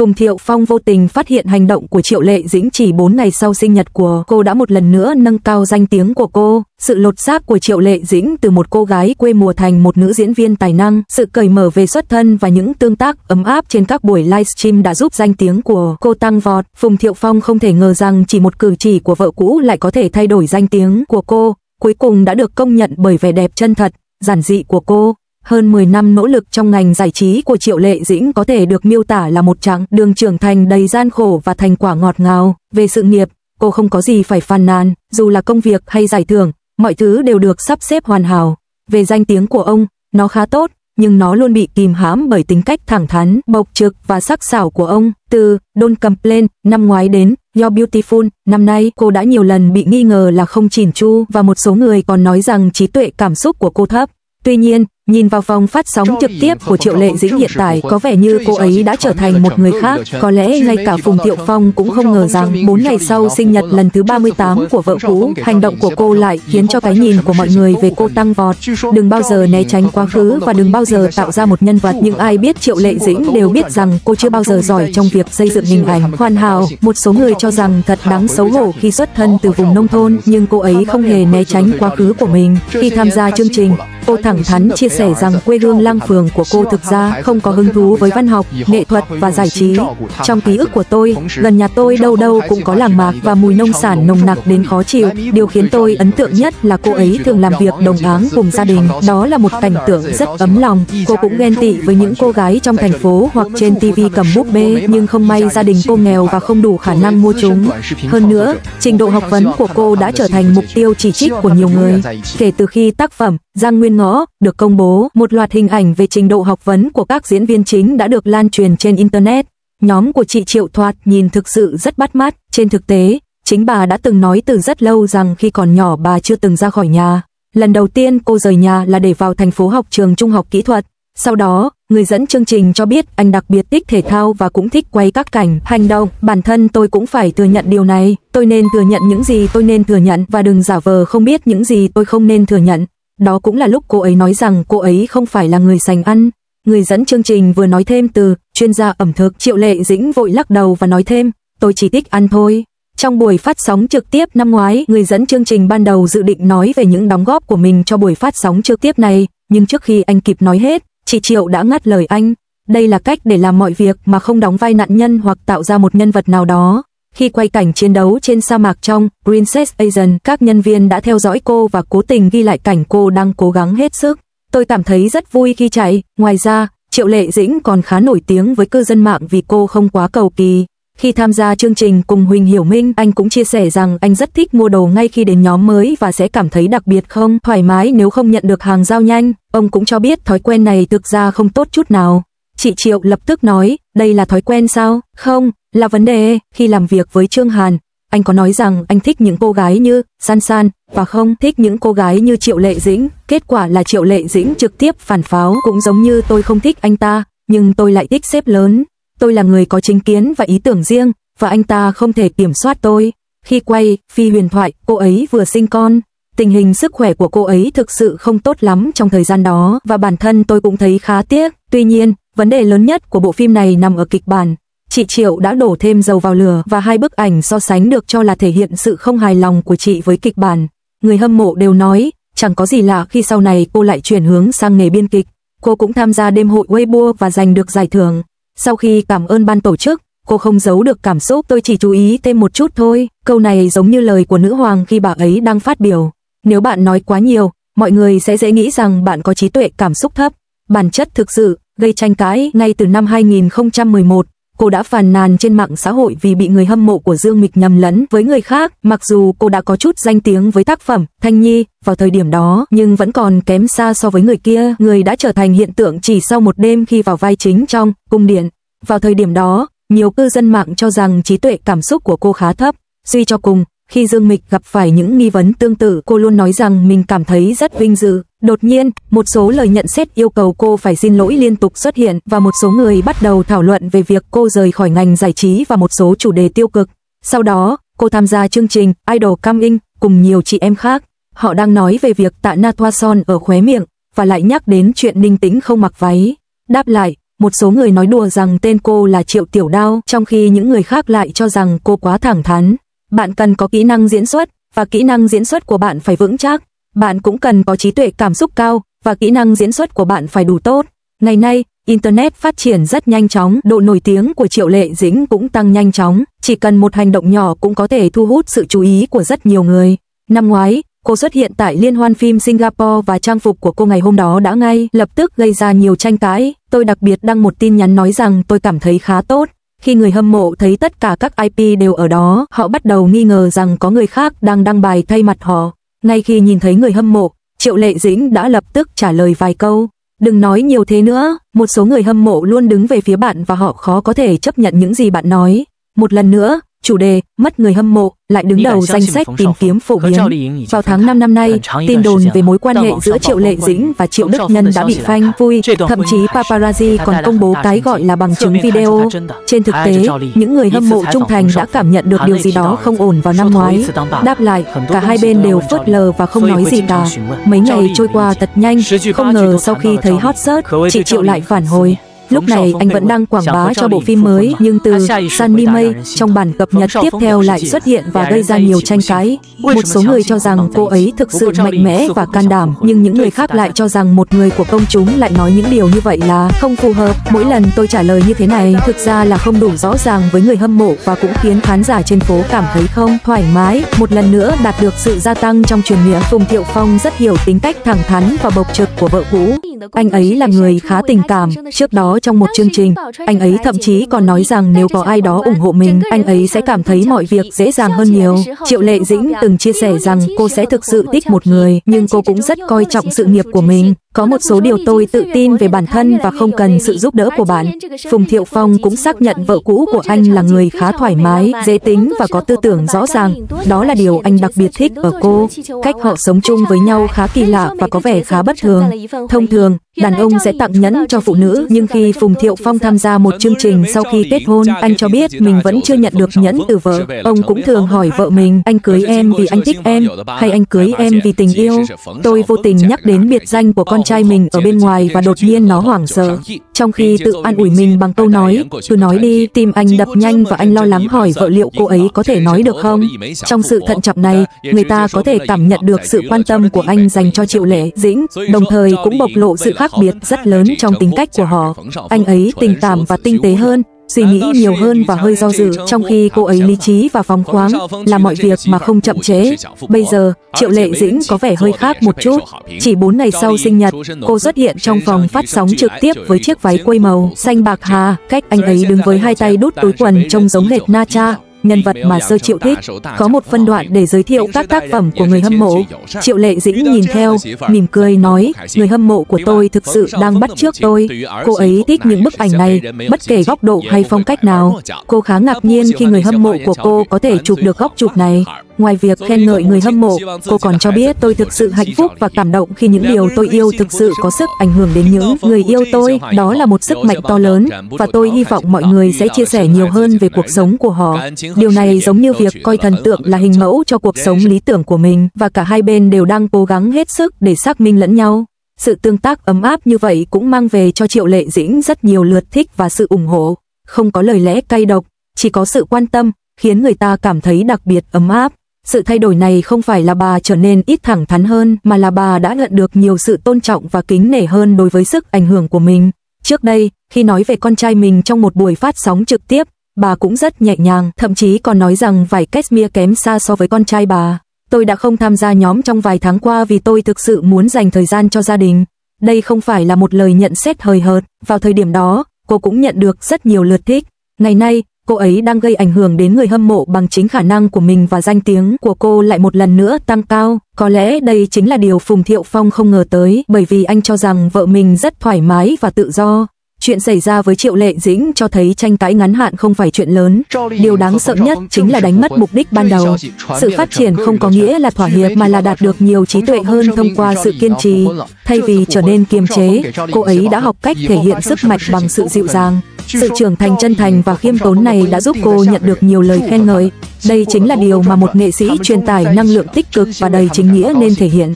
Phùng Thiệu Phong vô tình phát hiện hành động của Triệu Lệ Dĩnh chỉ 4 ngày sau sinh nhật của cô đã một lần nữa nâng cao danh tiếng của cô. Sự lột xác của Triệu Lệ Dĩnh từ một cô gái quê mùa thành một nữ diễn viên tài năng, sự cởi mở về xuất thân và những tương tác ấm áp trên các buổi livestream đã giúp danh tiếng của cô tăng vọt. Phùng Thiệu Phong không thể ngờ rằng chỉ một cử chỉ của vợ cũ lại có thể thay đổi danh tiếng của cô, cuối cùng đã được công nhận bởi vẻ đẹp chân thật, giản dị của cô. Hơn 10 năm nỗ lực trong ngành giải trí của Triệu Lệ Dĩnh có thể được miêu tả là một chặng đường trưởng thành đầy gian khổ và thành quả ngọt ngào. Về sự nghiệp, cô không có gì phải phàn nàn, dù là công việc hay giải thưởng, mọi thứ đều được sắp xếp hoàn hảo. Về danh tiếng của ông, nó khá tốt, nhưng nó luôn bị kìm hãm bởi tính cách thẳng thắn, bộc trực và sắc sảo của ông. Từ Don't Complain năm ngoái đến You're Beautiful năm nay, cô đã nhiều lần bị nghi ngờ là không chỉn chu và một số người còn nói rằng trí tuệ cảm xúc của cô thấp. Tuy nhiên, nhìn vào vòng phát sóng trực tiếp của Triệu Lệ Dĩnh hiện tại, có vẻ như cô ấy đã trở thành một người khác. Có lẽ ngay cả Phùng Thiệu Phong cũng không ngờ rằng 4 ngày sau sinh nhật lần thứ 38 của vợ cũ, hành động của cô lại khiến cho cái nhìn của mọi người về cô tăng vọt. Đừng bao giờ né tránh quá khứ và đừng bao giờ tạo ra một nhân vật. Nhưng ai biết Triệu Lệ Dĩnh đều biết rằng cô chưa bao giờ giỏi trong việc xây dựng hình ảnh hoàn hảo. Một số người cho rằng thật đáng xấu hổ khi xuất thân từ vùng nông thôn, nhưng cô ấy không hề né tránh quá khứ của mình. Khi tham gia chương trình, cô thẳng thắn chia sẻ rằng quê hương Lăng Phường của cô thực ra không có hứng thú với văn học, nghệ thuật và giải trí. Trong ký ức của tôi, gần nhà tôi đâu đâu cũng có làng mạc và mùi nông sản nồng nặc đến khó chịu. Điều khiến tôi ấn tượng nhất là cô ấy thường làm việc đồng áng cùng gia đình. Đó là một cảnh tượng rất ấm lòng. Cô cũng ghen tị với những cô gái trong thành phố hoặc trên TV cầm búp bê, nhưng không may gia đình cô nghèo và không đủ khả năng mua chúng. Hơn nữa, trình độ học vấn của cô đã trở thành mục tiêu chỉ trích của nhiều người. Kể từ khi tác phẩm Giang Nguyên Ngõ được công bố, một loạt hình ảnh về trình độ học vấn của các diễn viên chính đã được lan truyền trên Internet. Nhóm của chị Triệu thoạt nhìn thực sự rất bắt mắt. Trên thực tế, chính bà đã từng nói từ rất lâu rằng khi còn nhỏ bà chưa từng ra khỏi nhà. Lần đầu tiên cô rời nhà là để vào thành phố học trường trung học kỹ thuật. Sau đó, người dẫn chương trình cho biết anh đặc biệt thích thể thao và cũng thích quay các cảnh hành động. Bản thân tôi cũng phải thừa nhận điều này. Tôi nên thừa nhận những gì tôi nên thừa nhận và đừng giả vờ không biết những gì tôi không nên thừa nhận. Đó cũng là lúc cô ấy nói rằng cô ấy không phải là người sành ăn. Người dẫn chương trình vừa nói thêm từ chuyên gia ẩm thực. Triệu Lệ Dĩnh vội lắc đầu và nói thêm, tôi chỉ thích ăn thôi. Trong buổi phát sóng trực tiếp năm ngoái, người dẫn chương trình ban đầu dự định nói về những đóng góp của mình cho buổi phát sóng trực tiếp này, nhưng trước khi anh kịp nói hết, chị Triệu đã ngắt lời anh. Đây là cách để làm mọi việc mà không đóng vai nạn nhân hoặc tạo ra một nhân vật nào đó. Khi quay cảnh chiến đấu trên sa mạc trong Princess Asian, các nhân viên đã theo dõi cô và cố tình ghi lại cảnh cô đang cố gắng hết sức. Tôi cảm thấy rất vui khi chạy. Ngoài ra, Triệu Lệ Dĩnh còn khá nổi tiếng với cư dân mạng vì cô không quá cầu kỳ. Khi tham gia chương trình cùng Huỳnh Hiểu Minh, anh cũng chia sẻ rằng anh rất thích mua đồ ngay khi đến nhóm mới và sẽ cảm thấy đặc biệt không thoải mái nếu không nhận được hàng giao nhanh. Ông cũng cho biết thói quen này thực ra không tốt chút nào. Chị Triệu lập tức nói, đây là thói quen sao? Không, là vấn đề. Khi làm việc với Trương Hàn, anh có nói rằng anh thích những cô gái như San San và không thích những cô gái như Triệu Lệ Dĩnh. Kết quả là Triệu Lệ Dĩnh trực tiếp phản pháo, cũng giống như tôi không thích anh ta, nhưng tôi lại thích sếp lớn. Tôi là người có chính kiến và ý tưởng riêng, và anh ta không thể kiểm soát tôi. Khi quay Phi Huyền Thoại, cô ấy vừa sinh con. Tình hình sức khỏe của cô ấy thực sự không tốt lắm trong thời gian đó, và bản thân tôi cũng thấy khá tiếc. Tuy nhiên, vấn đề lớn nhất của bộ phim này nằm ở kịch bản. Chị Triệu đã đổ thêm dầu vào lửa và hai bức ảnh so sánh được cho là thể hiện sự không hài lòng của chị với kịch bản. Người hâm mộ đều nói, chẳng có gì lạ khi sau này cô lại chuyển hướng sang nghề biên kịch. Cô cũng tham gia đêm hội Weibo và giành được giải thưởng. Sau khi cảm ơn ban tổ chức, cô không giấu được cảm xúc. Tôi chỉ chú ý thêm một chút thôi. Câu này giống như lời của nữ hoàng khi bà ấy đang phát biểu. Nếu bạn nói quá nhiều, mọi người sẽ dễ nghĩ rằng bạn có trí tuệ cảm xúc thấp. Bản chất thực sự gây tranh cãi. Ngay từ năm 2011, cô đã phàn nàn trên mạng xã hội vì bị người hâm mộ của Dương Mịch nhầm lẫn với người khác. Mặc dù cô đã có chút danh tiếng với tác phẩm Thanh Nhi vào thời điểm đó, nhưng vẫn còn kém xa so với người kia, người đã trở thành hiện tượng chỉ sau một đêm khi vào vai chính trong Cung Điện. Vào thời điểm đó, nhiều cư dân mạng cho rằng trí tuệ cảm xúc của cô khá thấp. Suy cho cùng, khi Dương Mịch gặp phải những nghi vấn tương tự, cô luôn nói rằng mình cảm thấy rất vinh dự. Đột nhiên, một số lời nhận xét yêu cầu cô phải xin lỗi liên tục xuất hiện và một số người bắt đầu thảo luận về việc cô rời khỏi ngành giải trí và một số chủ đề tiêu cực. Sau đó, cô tham gia chương trình Idol Coming cùng nhiều chị em khác. Họ đang nói về việc tạ na thoa son ở khóe miệng và lại nhắc đến chuyện Ninh Tĩnh không mặc váy. Đáp lại, Một số người nói đùa rằng tên cô là Triệu Tiểu Đao, trong khi những người khác lại cho rằng cô quá thẳng thắn. Bạn cần có kỹ năng diễn xuất, và kỹ năng diễn xuất của bạn phải vững chắc. Bạn cũng cần có trí tuệ cảm xúc cao, và kỹ năng diễn xuất của bạn phải đủ tốt. Ngày nay, Internet phát triển rất nhanh chóng, độ nổi tiếng của Triệu Lệ Dĩnh cũng tăng nhanh chóng. Chỉ cần một hành động nhỏ cũng có thể thu hút sự chú ý của rất nhiều người. Năm ngoái, cô xuất hiện tại Liên hoan phim Singapore và trang phục của cô ngày hôm đó đã ngay lập tức gây ra nhiều tranh cãi. Tôi đặc biệt đăng một tin nhắn nói rằng tôi cảm thấy khá tốt. Khi người hâm mộ thấy tất cả các IP đều ở đó, họ bắt đầu nghi ngờ rằng có người khác đang đăng bài thay mặt họ. Ngay khi nhìn thấy người hâm mộ, Triệu Lệ Dĩnh đã lập tức trả lời vài câu. Đừng nói nhiều thế nữa, một số người hâm mộ luôn đứng về phía bạn và họ khó có thể chấp nhận những gì bạn nói. Một lần nữa, chủ đề mất người hâm mộ lại đứng đầu danh sách tìm kiếm phổ biến. Vào tháng 5 năm nay, tin đồn về mối quan hệ giữa Triệu Lệ Dĩnh và Triệu Đức Nhân đã bị phanh phui, thậm chí paparazzi còn công bố cái gọi là bằng chứng video. Trên thực tế, những người hâm mộ trung thành đã cảm nhận được điều gì đó không ổn vào năm ngoái. Đáp lại, cả hai bên đều phớt lờ và không nói gì cả. Mấy ngày trôi qua thật nhanh, không ngờ sau khi thấy hot search, chị Triệu lại phản hồi. Lúc này anh vẫn đang quảng bá cho bộ phim mới, nhưng từ Sunny May trong bản cập nhật tiếp theo lại xuất hiện và gây ra nhiều tranh cãi. Một số người cho rằng cô ấy thực sự mạnh mẽ và can đảm, nhưng những người khác lại cho rằng một người của công chúng lại nói những điều như vậy là không phù hợp. Mỗi lần tôi trả lời như thế này thực ra là không đủ rõ ràng với người hâm mộ và cũng khiến khán giả trên phố cảm thấy không thoải mái. Một lần nữa đạt được sự gia tăng trong truyền miệng. Phùng Thiệu Phong rất hiểu tính cách thẳng thắn và bộc trực của vợ cũ. Anh ấy là người khá tình cảm. Trước đó trong một chương trình, anh ấy thậm chí còn nói rằng nếu có ai đó ủng hộ mình, anh ấy sẽ cảm thấy mọi việc dễ dàng hơn nhiều. Triệu Lệ Dĩnh từng chia sẻ rằng cô sẽ thực sự thích một người, nhưng cô cũng rất coi trọng sự nghiệp của mình. Có một số điều tôi tự tin về bản thân và không cần sự giúp đỡ của bạn. Phùng Thiệu Phong cũng xác nhận vợ cũ của anh là người khá thoải mái, dễ tính và có tư tưởng rõ ràng. Đó là điều anh đặc biệt thích ở cô. Cách họ sống chung với nhau khá kỳ lạ và có vẻ khá bất thường. Thông thường, đàn ông sẽ tặng nhẫn cho phụ nữ, nhưng khi Phùng Thiệu Phong tham gia một chương trình sau khi kết hôn, anh cho biết mình vẫn chưa nhận được nhẫn từ vợ. Ông cũng thường hỏi vợ mình, anh cưới em vì anh thích em, hay anh cưới em vì tình yêu? Tôi vô tình nhắc đến biệt danh của con trai mình ở bên ngoài và đột nhiên nó hoảng sợ. Trong khi tự an ủi mình bằng câu nói, cứ nói đi, tim anh đập nhanh và anh lo lắng hỏi vợ liệu cô ấy có thể nói được không. Trong sự thận trọng này, người ta có thể cảm nhận được sự quan tâm của anh dành cho Triệu Lệ Dĩnh, đồng thời cũng bộc lộ sự khác biệt rất lớn trong tính cách của họ. Anh ấy tình cảm và tinh tế hơn, suy nghĩ nhiều hơn và hơi do dự, trong khi cô ấy lý trí và phóng khoáng, làm mọi việc mà không chậm trễ. Bây giờ, Triệu Lệ Dĩnh có vẻ hơi khác một chút. Chỉ 4 ngày sau sinh nhật, cô xuất hiện trong phòng phát sóng trực tiếp với chiếc váy quây màu xanh bạc hà, cách anh ấy đứng với hai tay đút túi quần trông giống hệt Na Cha, nhân vật mà Sơ Triệu thích. Có một phân đoạn để giới thiệu các tác phẩm của người hâm mộ. Triệu Lệ Dĩnh nhìn theo, mỉm cười nói, người hâm mộ của tôi thực sự đang bắt chước tôi. Cô ấy thích những bức ảnh này, bất kể góc độ hay phong cách nào. Cô khá ngạc nhiên khi người hâm mộ của cô có thể chụp được góc chụp này. Ngoài việc khen ngợi người hâm mộ, cô còn cho biết tôi thực sự hạnh phúc và cảm động khi những điều tôi yêu thực sự có sức ảnh hưởng đến những người yêu tôi. Đó là một sức mạnh to lớn, và tôi hy vọng mọi người sẽ chia sẻ nhiều hơn về cuộc sống của họ. Điều này giống như việc coi thần tượng là hình mẫu cho cuộc sống lý tưởng của mình, và cả hai bên đều đang cố gắng hết sức để xác minh lẫn nhau. Sự tương tác ấm áp như vậy cũng mang về cho Triệu Lệ Dĩnh rất nhiều lượt thích và sự ủng hộ. Không có lời lẽ cay độc, chỉ có sự quan tâm, khiến người ta cảm thấy đặc biệt ấm áp. Sự thay đổi này không phải là bà trở nên ít thẳng thắn hơn, mà là bà đã nhận được nhiều sự tôn trọng và kính nể hơn đối với sức ảnh hưởng của mình. Trước đây, khi nói về con trai mình trong một buổi phát sóng trực tiếp, bà cũng rất nhẹ nhàng, thậm chí còn nói rằng vải cashmere kém xa so với con trai bà. Tôi đã không tham gia nhóm trong vài tháng qua vì tôi thực sự muốn dành thời gian cho gia đình. Đây không phải là một lời nhận xét hời hợt. Vào thời điểm đó, cô cũng nhận được rất nhiều lượt thích. Ngày nay, cô ấy đang gây ảnh hưởng đến người hâm mộ bằng chính khả năng của mình, và danh tiếng của cô lại một lần nữa tăng cao. Có lẽ đây chính là điều Phùng Thiệu Phong không ngờ tới, bởi vì anh cho rằng vợ mình rất thoải mái và tự do. Chuyện xảy ra với Triệu Lệ Dĩnh cho thấy tranh cãi ngắn hạn không phải chuyện lớn. Điều đáng sợ nhất chính là đánh mất mục đích ban đầu. Sự phát triển không có nghĩa là thỏa hiệp, mà là đạt được nhiều trí tuệ hơn thông qua sự kiên trì. Thay vì trở nên kiềm chế, cô ấy đã học cách thể hiện sức mạnh bằng sự dịu dàng. Sự trưởng thành chân thành và khiêm tốn này đã giúp cô nhận được nhiều lời khen ngợi. Đây chính là điều mà một nghệ sĩ truyền tải năng lượng tích cực và đầy chính nghĩa nên thể hiện.